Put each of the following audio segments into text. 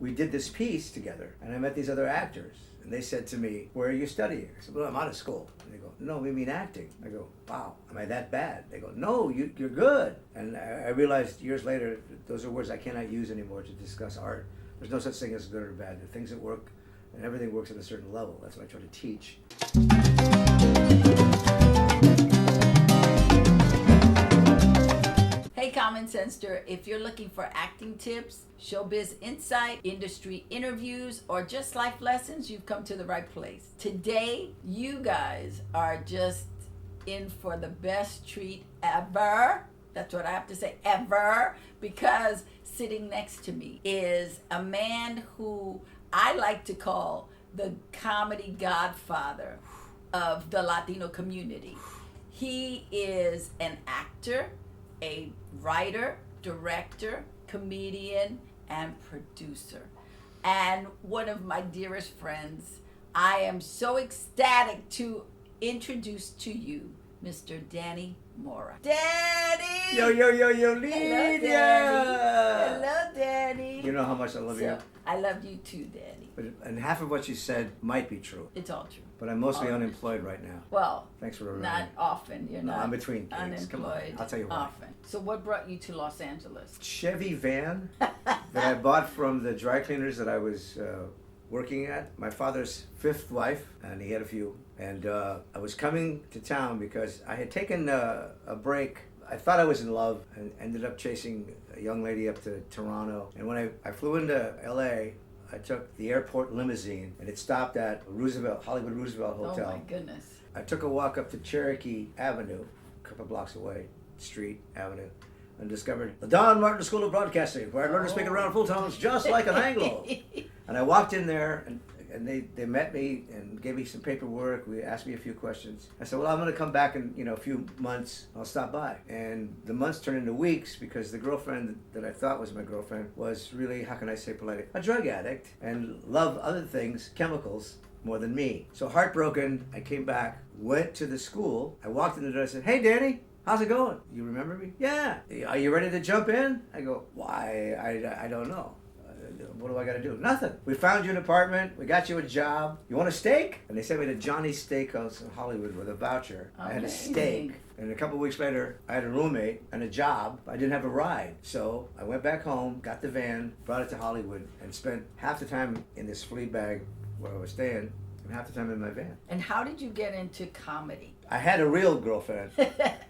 we did this piece together, and I met these other actors. And they said to me, where are you studying? I said, well, I'm out of school. And they go, no, we mean acting. I go, wow, am I that bad? They go, no, you're good. And I realized years later, those are words I cannot use anymore to discuss art. There's no such thing as good or bad. The things that work, and everything works at a certain level. That's what I try to teach. Hey Common Sensester, if you're looking for acting tips, showbiz insight, industry interviews, or just life lessons, you've come to the right place. Today, you guys are just in for the best treat ever. That's what I have to say, ever, because sitting next to me is a man who I like to call the comedy godfather of the Latino community. He is an actor, a writer, director, comedian, and producer. And one of my dearest friends. I am so ecstatic to introduce to you Mr. Danny Mora. Danny! Yo, Lydia! Hello, Danny. Hello, Danny. You know how much I love you. I love you too, Danny. And half of what you said might be true. It's all true. But I'm mostly unemployed right now. Well, thanks for remembering. Not often. You're not I'm between things. unemployed. Come on, I'll tell you why. Often. So what brought you to Los Angeles? Chevy van that I bought from the dry cleaners that I was working at. My father's fifth wife, and he had a few. And I was coming to town because I had taken a break. I thought I was in love and ended up chasing a young lady up to Toronto. And when I flew into LA, I took the airport limousine, and it stopped at Hollywood Roosevelt Hotel. Oh my goodness. I took a walk up to Cherokee Avenue, a couple blocks away, Avenue, and discovered the Don Martin School of Broadcasting, where I learned to speak around full tones just like an Anglo. And I walked in there, and they met me and gave me some paperwork. We asked me a few questions. I said, well, I'm going to come back in a few months. I'll stop by. And the months turned into weeks because the girlfriend that I thought was my girlfriend was really, how can I say politely, a drug addict and loved other things, chemicals, more than me. So heartbroken, I came back, went to the school. I walked in the door and said, hey, Danny. How's it going? You remember me? Yeah. Are you ready to jump in? I go, why? I don't know. What do I got to do? Nothing. We found you an apartment. We got you a job. You want a steak? And they sent me to Johnny's Steakhouse in Hollywood with a voucher. Amazing. I had a steak. And a couple of weeks later, I had a roommate and a job. I didn't have a ride. So I went back home, got the van, brought it to Hollywood, and spent half the time in this flea bag where I was staying and half the time in my van. And how did you get into comedy? I had a real girlfriend.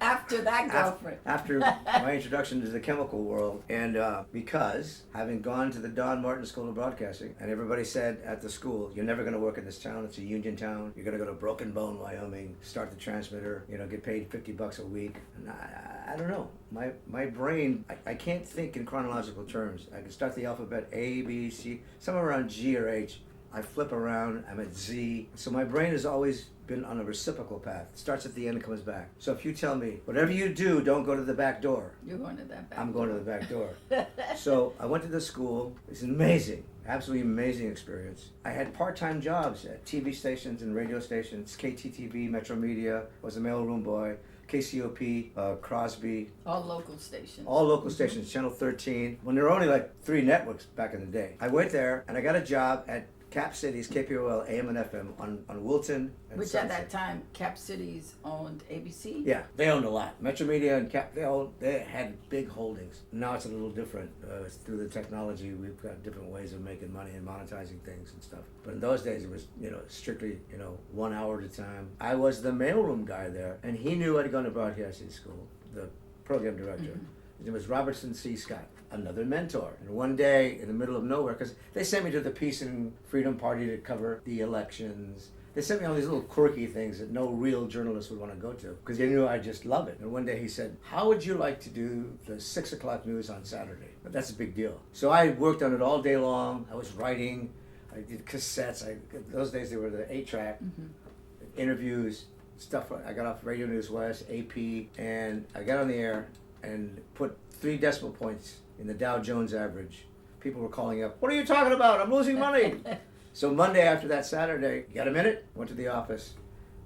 After that girlfriend. After my introduction to the chemical world. And because having gone to the Don Martin School of Broadcasting, and everybody said at the school, you're never going to work in this town. It's a union town. You're going to go to Broken Bone, Wyoming, start the transmitter, get paid $50 a week. And I don't know. My brain, I can't think in chronological terms. I can start the alphabet A, B, C, somewhere around G or H. I flip around, I'm at Z. So my brain has always been on a reciprocal path. It starts at the end and comes back. So if you tell me, whatever you do, don't go to the back door. You're going to that back I'm door. going to the back door. So I went to the school. It's an amazing, absolutely amazing experience. I had part-time jobs at TV stations and radio stations, KTTV, Metro Media, was a mailroom boy, KCOP, Crosby. All local stations. All local stations, Channel 13, when there were only like 3 networks back in the day. I went there and I got a job at Cap Cities, KPOL, AM and FM on Wilton and Which Sunset. at that time, Cap Cities owned ABC? Yeah, they owned a lot. Metro Media and Cap, they had big holdings. Now it's a little different. Through the technology, we've got different ways of making money and monetizing things and stuff. But in those days, it was, strictly, 1 hour at a time. I was the mailroom guy there, and he knew I'd gone to broadcasting school, the program director. Mm-hmm. His name was Robertson C. Scott, another mentor. And one day, in the middle of nowhere, because they sent me to the Peace and Freedom Party to cover the elections. They sent me all these little quirky things that no real journalist would want to go to, because they knew I'd just love it. And one day he said, how would you like to do the 6 o'clock news on Saturday? But that's a big deal. So I worked on it all day long. I was writing. I did cassettes. Those days they were the 8-track, interviews, stuff. I got off Radio News West, AP, and I got on the air and put 3 decimal points in the Dow Jones average. People were calling up, what are you talking about? I'm losing money. So Monday after that Saturday, you got a minute? Went to the office,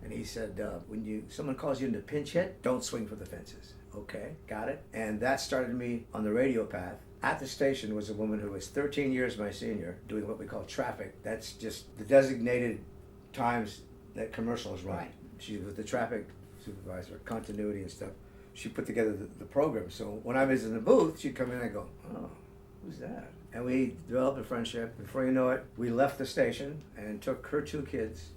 and he said, when someone calls you into pinch hit, don't swing for the fences. Okay, got it. And that started me on the radio path. At the station was a woman who was 13 years my senior, doing what we call traffic. That's just the designated times that commercials run. Right. She was the traffic supervisor, continuity and stuff. She put together the program. So when I was in the booth, she'd come in and I'd go, oh, who's that? And we developed a friendship. Before you know it, we left the station and took her 2 kids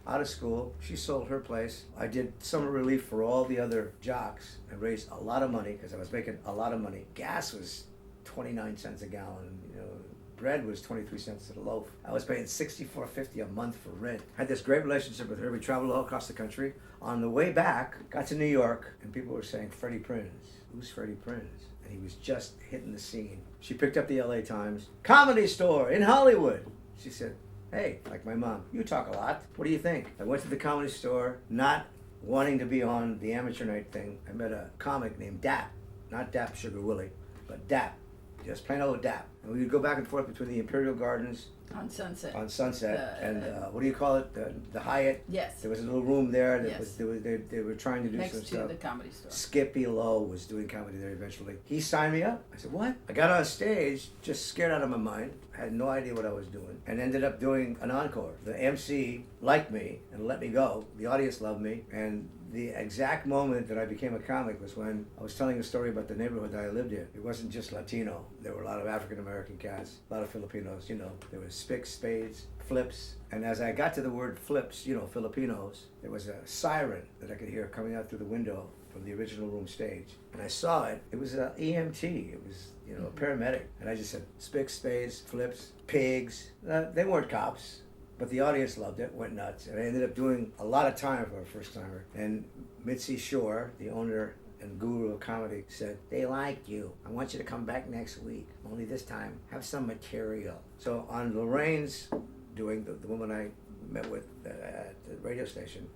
out of school. She sold her place. I did summer relief for all the other jocks and raised a lot of money because I was making a lot of money. Gas was 29 cents a gallon, bread was 23 cents a loaf. I was paying $64.50 a month for rent. Had this great relationship with her. We traveled all across the country. On the way back, got to New York, and people were saying, Freddie Prinz. Who's Freddie Prinz? And he was just hitting the scene. She picked up the LA Times. Comedy Store in Hollywood. She said, hey, like my mom, you talk a lot. What do you think? I went to the Comedy Store, not wanting to be on the amateur night thing. I met a comic named Dap. Not Dap Sugar Willie, but Dap. Just plain old Dap. And we would go back and forth between the Imperial Gardens On Sunset. and what do you call it? The Hyatt. Yes. There was a little room there that Yes. they were trying to do Next some to stuff. the Comedy Store. Skippy Lowe was doing comedy there eventually. He signed me up. I said, what? I got on stage, just scared out of my mind. Had no idea what I was doing. And ended up doing an encore. The MC liked me and let me go. The audience loved me. And the exact moment that I became a comic was when I was telling a story about the neighborhood that I lived in. It wasn't just Latino. There were a lot of African American cats, a lot of Filipinos, There was spicks, spades, flips. And as I got to the word flips, Filipinos, there was a siren that I could hear coming out through the window from the original room stage. And I saw it. It was an EMT. It was, a paramedic. And I just said, spicks, spades, flips, pigs. They weren't cops. But the audience loved it, went nuts, and I ended up doing a lot of time for a first timer. And Mitzi Shore, the owner and guru of comedy, said, they liked you. I want you to come back next week. Only this time, have some material. So on Lorraine's doing, the woman I met with at the radio station,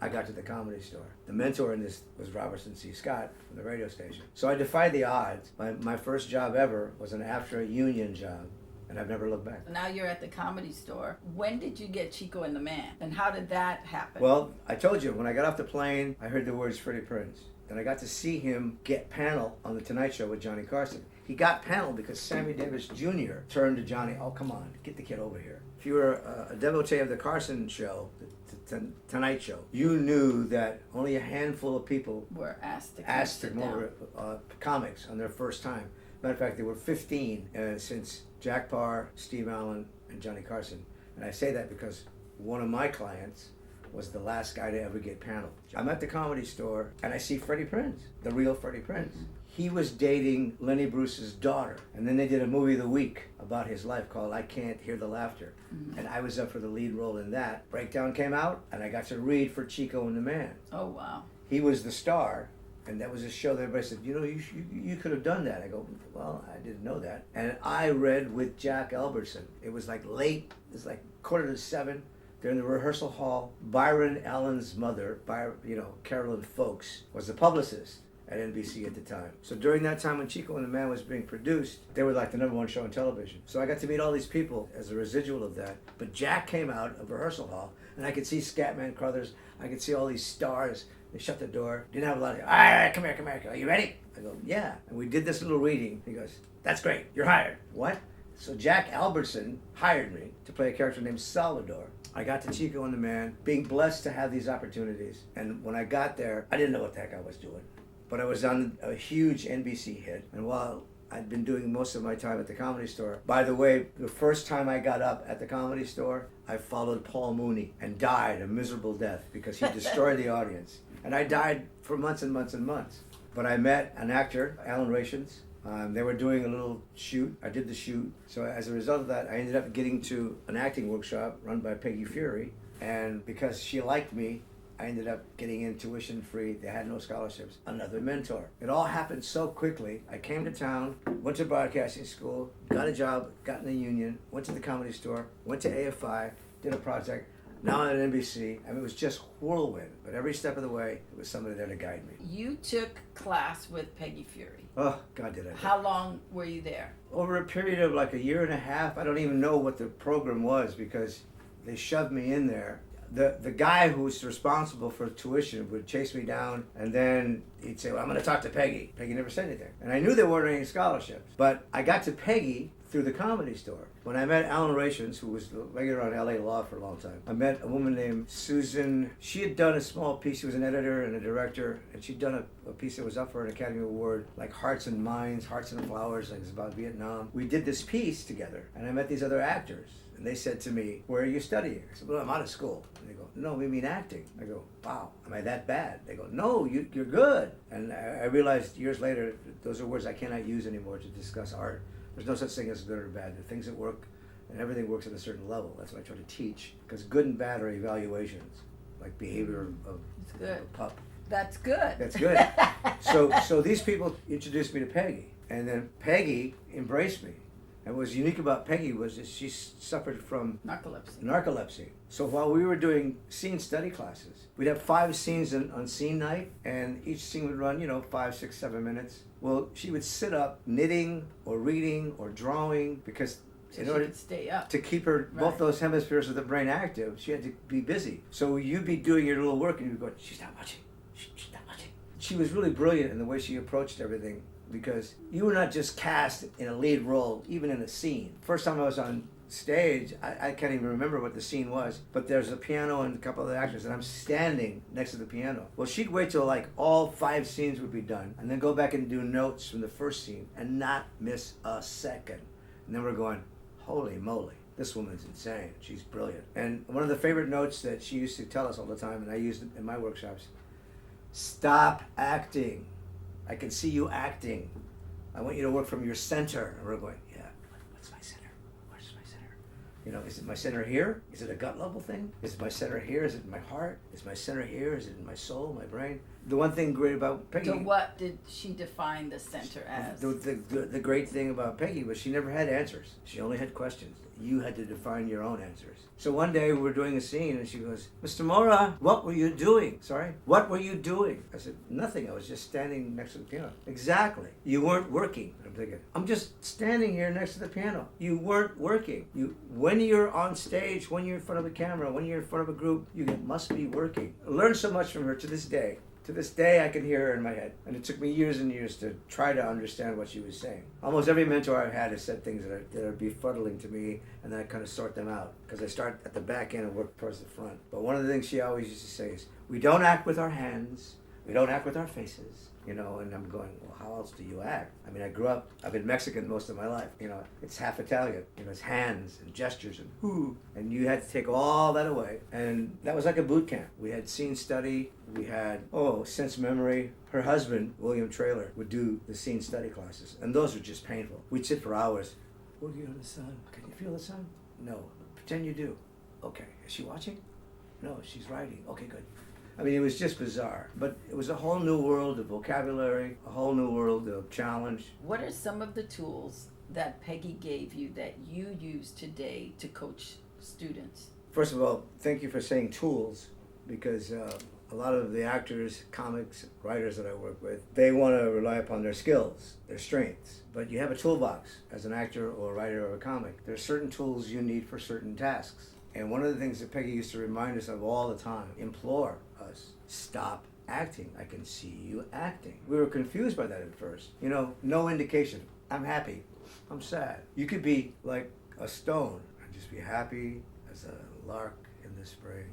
I got to the Comedy Store. The mentor in this was Robertson C. Scott from the radio station. So I defied the odds. My first job ever was an after-union job. And I've never looked back. Now you're at the Comedy Store. When did you get Chico and the Man? And how did that happen? Well, I told you, when I got off the plane, I heard the words Freddie Prinz. Then I got to see him get panel on The Tonight Show with Johnny Carson. He got panel because Sammy Davis Jr. turned to Johnny, oh, come on, get the kid over here. If you were a devotee of the Carson show, the Tonight Show, you knew that only a handful of people were asked to come over, comics on their first time. Matter of fact, there were 15 since Jack Parr, Steve Allen, and Johnny Carson. And I say that because one of my clients was the last guy to ever get panel. I'm at the Comedy Store and I see Freddie Prinz, the real Freddie Prinz. He was dating Lenny Bruce's daughter. And then they did a movie of the week about his life called I Can't Hear the Laughter. And I was up for the lead role in that. Breakdown came out and I got to read for Chico and the Man. Oh, wow. He was the star. And that was a show that everybody said, you could have done that. I go, well, I didn't know that. And I read with Jack Albertson. It was like late, it was like 6:45. They're in the rehearsal hall. Byron Allen's mother, Carolyn Folks, was the publicist at NBC at the time. So during that time when Chico and the Man was being produced, they were like the #1 show on television. So I got to meet all these people as a residual of that. But Jack came out of rehearsal hall, and I could see Scatman Crothers. I could see all these stars. They shut the door. Didn't have a lot of, all right, come here. Are you ready? I go, yeah. And we did this little reading. He goes, that's great. You're hired. What? So Jack Albertson hired me to play a character named Salvador. I got to Chico and the Man, being blessed to have these opportunities. And when I got there, I didn't know what the heck I was doing. But I was on a huge NBC hit. And while I'd been doing most of my time at the Comedy Store. By the way, the first time I got up at the Comedy Store, I followed Paul Mooney and died a miserable death because he destroyed the audience. And I died for months and months and months. But I met an actor, Alan Rations. They were doing a little shoot. I did the shoot. So as a result of that, I ended up getting to an acting workshop run by Peggy Fury. And because she liked me, I ended up getting in tuition free. They had no scholarships. Another mentor. It all happened so quickly. I came to town, went to broadcasting school, got a job, got in the union, went to the Comedy Store, went to AFI, did a project. Now I'm at NBC. I mean, it was just whirlwind. But every step of the way, there was somebody there to guide me. You took class with Peggy Fury. Oh, God, did I. How long were you there? Over a period of like a year and a half. I don't even know what the program was because they shoved me in there. the guy who's responsible for tuition would chase me down, and then he'd say, well, I'm going to talk to Peggy. Peggy never said anything. And I knew there weren't any scholarships. But I got to Peggy through the Comedy Store. When I met Alan Rations, who was the regular on LA Law for a long time, I met a woman named Susan. She had done a small piece. She was an editor and a director, and she'd done a piece that was up for an Academy Award, like Hearts and Minds, Hearts and Flowers, like it's about Vietnam. We did this piece together, and I met these other actors. And they said to me, where are you studying? I said, well, I'm out of school. And they go, no, we mean acting. I go, wow, am I that bad? They go, no, you're good. And I realized years later, those are words I cannot use anymore to discuss art. There's no such thing as good or bad. The things that work, and everything works at a certain level. That's what I try to teach. Because good and bad are evaluations, like behavior of a pup. That's good. That's good. So these people introduced me to Peggy. And then Peggy embraced me. And what was unique about Peggy was that she suffered from narcolepsy. So while we were doing scene study classes, we'd have 5 scenes on scene night, and each scene would run, 5, 6, 7 minutes. Well, she would sit up knitting or reading or drawing because in order to stay up, to keep her both those hemispheres of the brain active, she had to be busy. So you'd be doing your little work and you'd go, she's not watching. She's not watching. She was really brilliant in the way she approached everything. Because you were not just cast in a lead role, even in a scene. First time I was on stage, I can't even remember what the scene was, but there's a piano and a couple of the actors, and I'm standing next to the piano. Well, she'd wait till like all 5 scenes would be done, and then go back and do notes from the first scene, and not miss a second. And then we're going, holy moly, this woman's insane. She's brilliant. And one of the favorite notes that she used to tell us all the time, and I used it in my workshops, stop acting. I can see you acting. I want you to work from your center. And we're going, yeah, what's my center? Where's my center? Is it my center here? Is it a gut level thing? Is my center here? Is it in my heart? Is my center here? Is it in my soul, my brain? The one thing great about Peggy... So what did she define the center as? The great thing about Peggy was she never had answers. She only had questions. You had to define your own answers. So one day we were doing a scene and she goes, Mr. Mora, what were you doing? Sorry? What were you doing? I said, nothing. I was just standing next to the piano. Exactly. You weren't working. I'm thinking, I'm just standing here next to the piano. You weren't working. When you're on stage, when you're in front of a camera, when you're in front of a group, you must be working. I learned so much from her to this day. To this day, I can hear her in my head. And it took me years and years to try to understand what she was saying. Almost every mentor I've had has said things that are befuddling to me, and then I kind of sort them out. Because I start at the back end and work towards the front. But one of the things she always used to say is, we don't act with our hands, we don't act with our faces. And I'm going, well, how else do you act? I mean, I've been Mexican most of my life. It's half Italian. It's hands and gestures and whoo. And you had to take all that away. And that was like a boot camp. We had scene study. We had, sense memory. Her husband, William Traylor, would do the scene study classes. And those were just painful. We'd sit for hours. Working on the sun. Can you feel the sun? No. Pretend you do. Okay. Is she watching? No, she's writing. Okay, good. I mean, it was just bizarre, but it was a whole new world of vocabulary, a whole new world of challenge. What are some of the tools that Peggy gave you that you use today to coach students? First of all, thank you for saying tools, because a lot of the actors, comics, writers that I work with, they want to rely upon their skills, their strengths. But you have a toolbox as an actor or a writer or a comic. There are certain tools you need for certain tasks. And one of the things that Peggy used to remind us of all the time, implore us, stop acting. I can see you acting. We were confused by that at first. No indication. I'm happy. I'm sad. You could be like a stone and just be happy as a lark in the spring,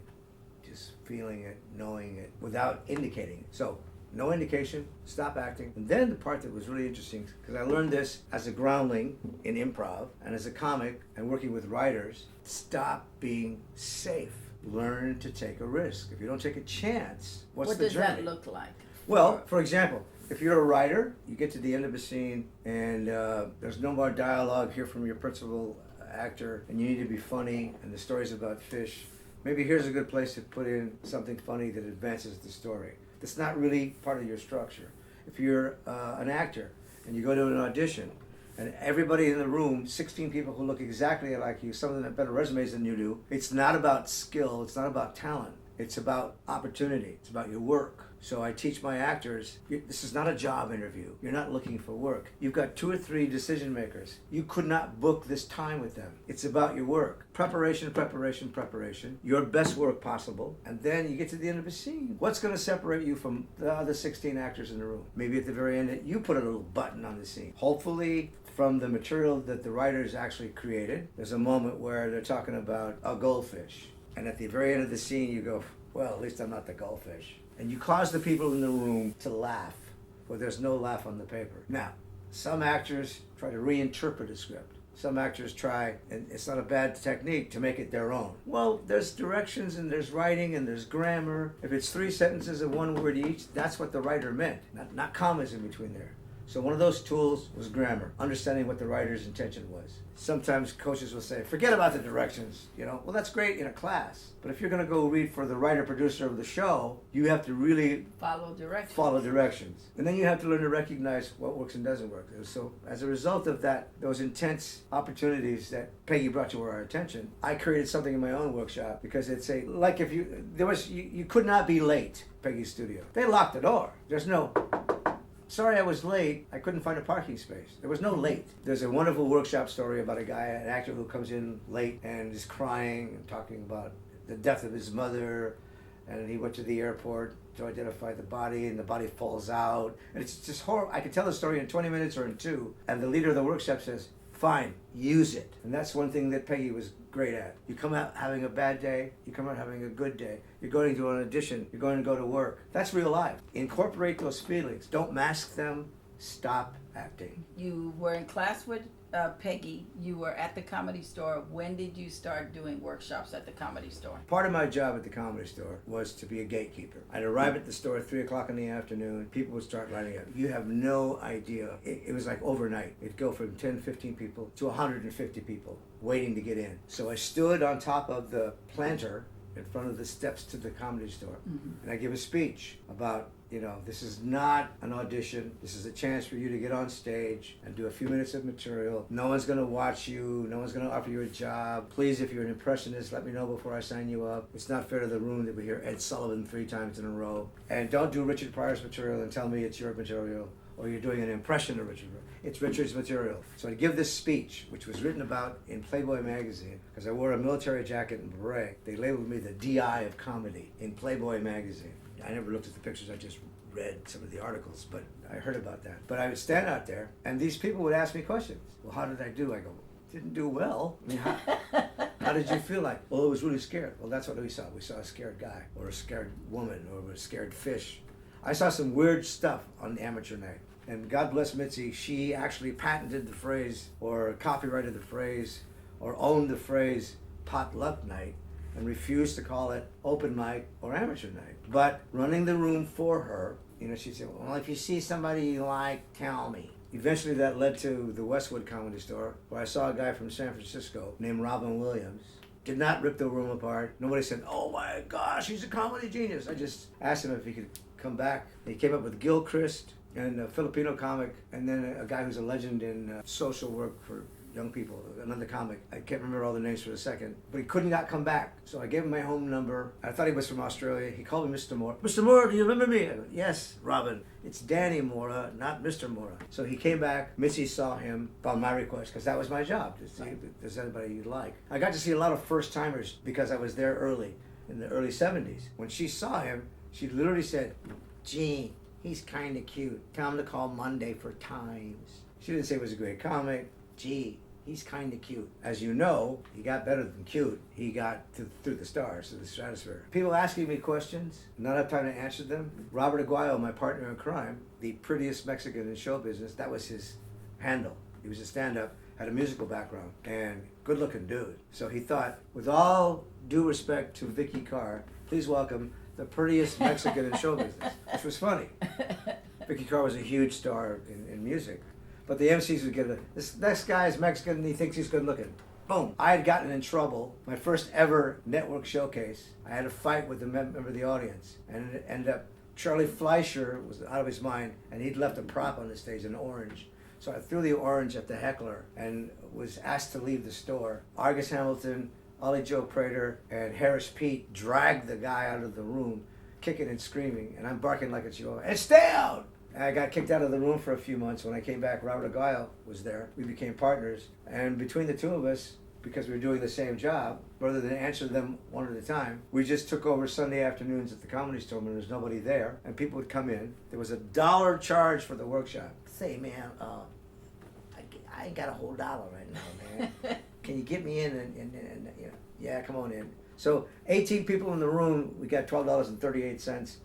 just feeling it, knowing it, without indicating it. So, no indication, stop acting. And then the part that was really interesting, because I learned this as a groundling in improv and as a comic and working with writers, stop being safe. Learn to take a risk. If you don't take a chance, what's the journey? What does that look like? Well, for example, if you're a writer, you get to the end of a scene and there's no more dialogue here from your principal actor and you need to be funny and the story's about fish. Maybe here's a good place to put in something funny that advances the story. That's not really part of your structure. If you're an actor and you go to an audition and everybody in the room, 16 people who look exactly like you, some of them have better resumes than you do, it's not about skill, it's not about talent. It's about opportunity. It's about your work. So I teach my actors, this is not a job interview. You're not looking for work. You've got 2 or 3 decision makers. You could not book this time with them. It's about your work. Preparation, preparation, preparation. Your best work possible. And then you get to the end of a scene. What's going to separate you from the other 16 actors in the room? Maybe at the very end, you put a little button on the scene. Hopefully, from the material that the writers actually created, there's a moment where they're talking about a goldfish. And at the very end of the scene, you go, well, at least I'm not the goldfish. And you cause the people in the room to laugh, where there's no laugh on the paper. Now, some actors try to reinterpret a script. Some actors try, and it's not a bad technique, to make it their own. Well, there's directions and there's writing and there's grammar. If it's 3 sentences of 1 word each, that's what the writer meant, not commas in between there. So one of those tools was grammar, understanding what the writer's intention was. Sometimes coaches will say, forget about the directions, Well, that's great in a class. But if you're going to go read for the writer-producer of the show, you have to really follow directions. And then you have to learn to recognize what works and doesn't work. So as a result of that, those intense opportunities that Peggy brought to our attention, I created something in my own workshop, because it's like if you could not be late, Peggy's studio. They locked the door. There's no, sorry I was late, I couldn't find a parking space. There was no late. There's a wonderful workshop story about a guy, an actor who comes in late and is crying and talking about the death of his mother, and he went to the airport to identify the body, and the body falls out. And it's just horrible. I could tell the story in 20 minutes or in 2, and the leader of the workshop says, fine, use it. And that's one thing that Peggy was great at. You come out having a bad day, you come out having a good day. You're going to an audition, you're going to go to work. That's real life. Incorporate those feelings. Don't mask them. Stop acting. You were in class with Peggy. You were at the Comedy Store. When did you start doing workshops at the Comedy Store? Part of my job at the Comedy Store was to be a gatekeeper. I'd arrive at the store at 3 o'clock in the afternoon. People would start lining up. You have no idea. It was like overnight. It'd go from 10, 15 people to 150 people waiting to get in. So I stood on top of the planter in front of the steps to the Comedy Store, and I give a speech about, this is not an audition. This is a chance for you to get on stage and do a few minutes of material. No one's going to watch you. No one's going to offer you a job. Please, if you're an impressionist, let me know before I sign you up. It's not fair to the room that we hear Ed Sullivan 3 times in a row. And don't do Richard Pryor's material and tell me it's your material, or you're doing an impression of Richard. It's Richard's material. So I give this speech, which was written about in Playboy magazine, because I wore a military jacket and beret. They labeled me the DI of comedy in Playboy magazine. I never looked at the pictures, I just read some of the articles, but I heard about that. But I would stand out there, and these people would ask me questions. Well, how did I do? I go, didn't do well. I mean, how did you feel like? Well, it was really scared. Well, that's what we saw. We saw a scared guy, or a scared woman, or a scared fish. I saw some weird stuff on the amateur night. And God bless Mitzi, she actually patented the phrase, or copyrighted the phrase, or owned the phrase potluck night, and refused to call it open mic or amateur night. But running the room for her, she'd say, well, if you see somebody you like, tell me. Eventually that led to the Westwood Comedy Store, where I saw a guy from San Francisco named Robin Williams. Did not rip the room apart. Nobody said, oh my gosh, he's a comedy genius. I just asked him if he could come back. He came up with Gilchrist, and a Filipino comic, and then a guy who's a legend in social work for young people, another comic. I can't remember all the names for a second, but he couldn't not come back. So I gave him my home number. I thought he was from Australia. He called me Mr. Mora. Mr. Mora, do you remember me? I go, yes, Robin. It's Danny Mora, not Mr. Mora. So he came back. Missy saw him on my request, because that was my job, to see if there's anybody you'd like. I got to see a lot of first-timers because I was there early, in the early 70s. When she saw him, she literally said, gee, he's kind of cute. Tell him to call Monday for times. She didn't say it was a great comic. Gee, he's kind of cute. As you know, he got better than cute. He got through the stars, to the stratosphere. People asking me questions, not have time to answer them. Robert Aguayo, my partner in crime, the prettiest Mexican in show business, that was his handle. He was a stand-up, had a musical background, and good-looking dude. So he thought, with all due respect to Vicky Carr, please welcome the prettiest Mexican in show business, which was funny. Vicky Carr was a huge star in music. But the MCs would get this next guy's Mexican and he thinks he's good looking. Boom. I had gotten in trouble. My first ever network showcase. I had a fight with a member of the audience. And it ended up, Charlie Fleischer was out of his mind, and he'd left a prop on the stage, an orange. So I threw the orange at the heckler and was asked to leave the store. Argus Hamilton, Ollie Joe Prater and Harris Pete dragged the guy out of the room, kicking and screaming, and I'm barking like a chihuahua, and stay out! And I got kicked out of the room for a few months. When I came back, Robert Aguayo was there. We became partners, and between the two of us, because we were doing the same job, rather than answer them one at a time, we just took over Sunday afternoons at the Comedy Store when there's nobody there, and people would come in. There was $1 charge for the workshop. Say, man, I ain't got a whole dollar right now, man. Can you get me in and you know, yeah, come on in. So 18 people in the room, we got $12.38.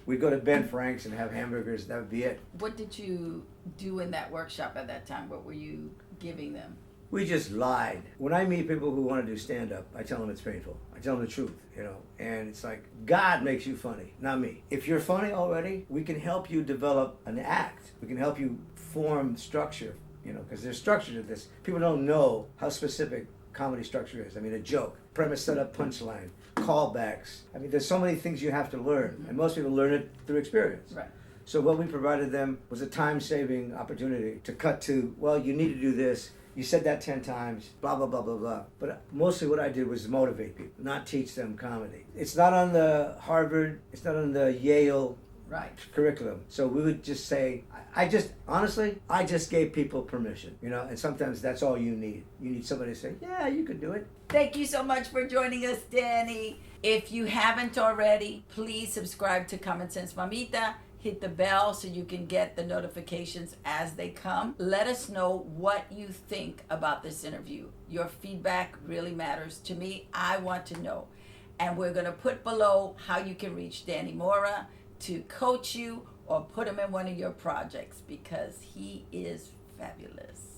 We'd go to Ben Frank's and have hamburgers, that would be it. What did you do in that workshop at that time? What were you giving them? We just lied. When I meet people who want to do stand-up, I tell them it's painful. I tell them the truth, you know, and it's like, God makes you funny, not me. If you're funny already, we can help you develop an act. We can help you form structure, you know, because there's structure to this. People don't know how specific comedy structure is. I mean, a joke, premise, setup, punchline, callbacks. I mean, there's so many things you have to learn, and most people learn it through experience. Right. So what we provided them was a time-saving opportunity to cut to, well, you need to do this. You said that 10 times, blah, blah, blah, blah, blah. But mostly what I did was motivate people, not teach them comedy. It's not on the Harvard, it's not on the Yale curriculum. So we would just say, I just gave people permission, you know, and sometimes that's all you need. You need somebody to say, yeah, you could do it. Thank you so much for joining us, Danny. If you haven't already, please subscribe to Common Sense Mamita. Hit the bell so you can get the notifications as they come. Let us know what you think about this interview. Your feedback really matters to me. I want to know. And we're going to put below how you can reach Danny Mora to coach you or put him in one of your projects because he is fabulous.